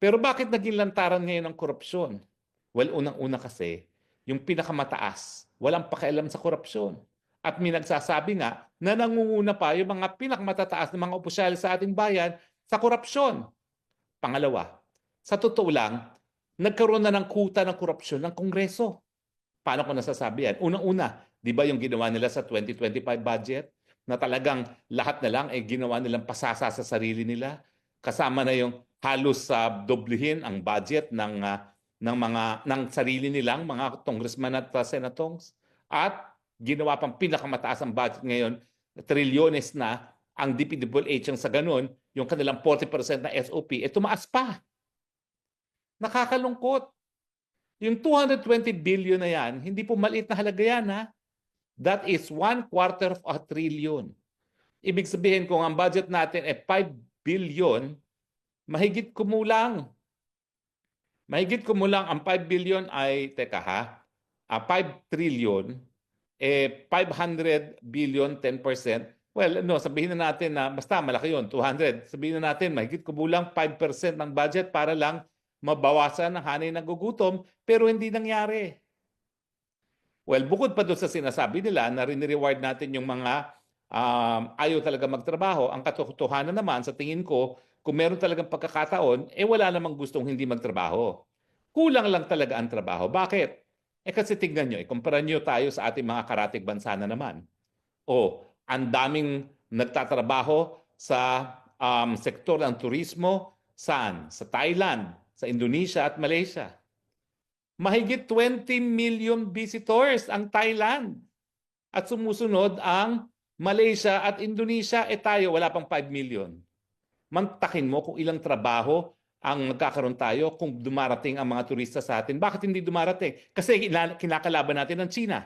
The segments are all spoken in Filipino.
Pero bakit naging lantaran ngayon ang korupsyon? Well, unang-una kasi, yung pinakamataas, walang pakialam sa korupsyon. At may nagsasabi nga na nangunguna pa yung mga pinakamatataas na mga opisyal sa ating bayan sa korupsyon. Pangalawa, sa totoo lang, nagkaroon na ng kuta ng korupsyon ng Kongreso. Paano ko nasasabi yan? Unang-una, di ba yung ginawa nila sa 2025 budget na talagang lahat na lang ay ginawa nilang pasasa sa sarili nila? Kasama na yung halos sa doblehin ang budget ng sarili nilang mga congressman at senators, at ginawa pang pinakamataas ang budget ngayon, trilyones na ang DPWH sa ganun, yung kanilang 40% na SOP, tumaas pa. Nakakalungkot. Yung 220 billion na yan, hindi po maliit na halaga yan, ha? That is 1/4 of a trillion. Ibig sabihin, kung ang budget natin ay 5 billion, mahigit kumulang. Mahigit kumulang ang 5 billion ay, 5 trillion, 500 billion, 10%. Well, no, sabihin na natin na basta malaki yun, 200. Sabihin na natin, mahigit kumulang 5% ng budget para lang mabawasan ang hanay ng gugutom, pero hindi nangyari. Well, bukod pa doon sa sinasabi nila na rinireward natin yung mga ayaw talaga magtrabaho, ang katotohanan naman sa tingin ko, kung meron talagang pagkakataon, wala namang gustong hindi magtrabaho. Kulang lang talaga ang trabaho. Bakit? Kasi tignan nyo, kumpara nyo tayo sa ating mga karatig bansa na naman. Ang daming nagtatrabaho sa sektor ng turismo, saan? Sa Thailand, sa Indonesia at Malaysia. Mahigit 20 million visitors ang Thailand. At sumusunod ang Malaysia at Indonesia, tayo wala pang 5 million. Mantakin mo kung ilang trabaho ang magkakaroon tayo kung dumarating ang mga turista sa atin. Bakit hindi dumarating? Kasi kinakalaban natin ang China.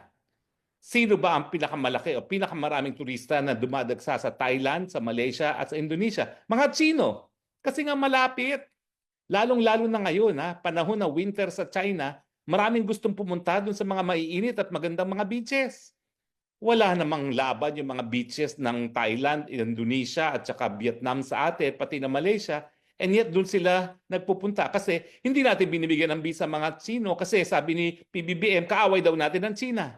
Sino ba ang pinakamalaki o pinakamaraming turista na dumadagsa sa Thailand, sa Malaysia at sa Indonesia? Mga Chino. Kasi nga malapit. Lalong-lalo na ngayon, panahon na winter sa China, maraming gustong pumunta dun sa mga maiinit at magandang mga beaches. Wala namang laban yung mga beaches ng Thailand, Indonesia at saka Vietnam sa atin, pati na Malaysia. And yet doon sila nagpupunta kasi hindi natin binibigyan ng visa mga Chino kasi sabi ni PBBM, kaaway daw natin ng China.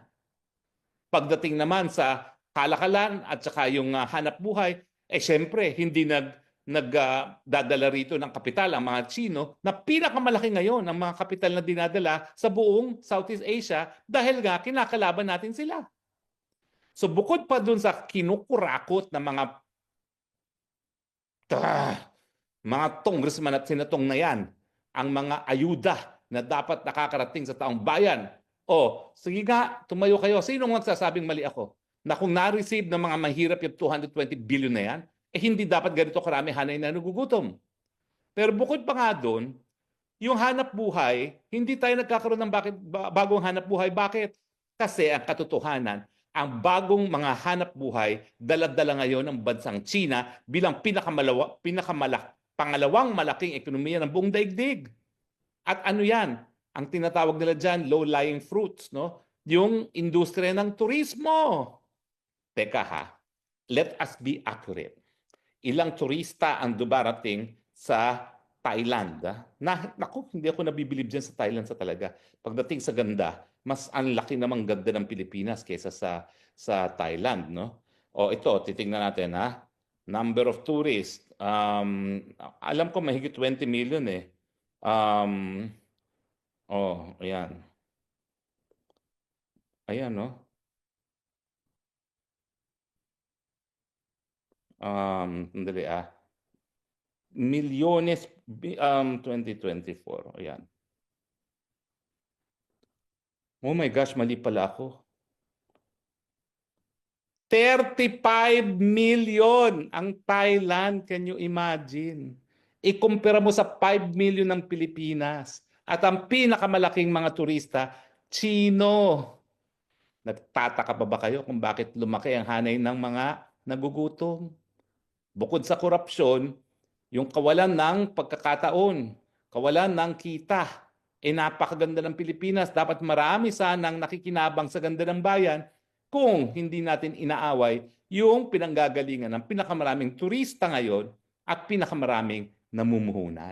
Pagdating naman sa kalakalan at saka yung hanap buhay, syempre hindi nagdadala rito ng kapital ang mga Chino na pinakamalaki ngayon ang mga kapital na dinadala sa buong Southeast Asia dahil nga kinakalaban natin sila. So bukod pa dun sa kinukurakot na mga congressman at senatong na yan, ang mga ayuda na dapat nakakarating sa taong bayan, sige nga, tumayo kayo. Sino magsasabing mali ako? Na kung na-receive ng mga mahirap yung 220 billion na yan, hindi dapat ganito karami hanay na nagugutom. Pero bukod pa nga doon, yung hanap buhay, hindi tayo nagkakaroon ng bagong hanap buhay. Bakit? Kasi ang katotohanan, ang bagong mga hanap buhay, dala-dala ngayon ng bansang China bilang pangalawang malaking ekonomiya ng buong daigdig. At ano yan? Ang tinatawag nila dyan, low-lying fruits, no? Yung industriya ng turismo. Teka let us be accurate. Ilang turista ang dumarating sa Thailand. Naku, hindi ako nabibilib dyan sa Thailand sa talaga. Pagdating sa ganda, mas ang laki namang ganda ng Pilipinas kaysa sa Thailand, no? Ito, titingnan natin, number of tourists. Alam ko mahigit 20 million eh. Ayan. Ayan, no? Sandali milyones 2024. Ayan. Oh my gosh, mali pala ako. 35 million ang Thailand. Can you imagine? Ikumpara mo sa 5 million ng Pilipinas. At ang pinakamalaking mga turista, Chino. Nagtataka pa ba kayo kung bakit lumaki ang hanay ng mga nagugutom? Bukod sa korupsyon, yung kawalan ng pagkakataon, kawalan ng kita, napakaganda ng Pilipinas. Dapat marami sanang nakikinabang sa ganda ng bayan kung hindi natin inaaway yung pinanggagalingan ng pinakamaraming turista ngayon at pinakamaraming namumuhunan.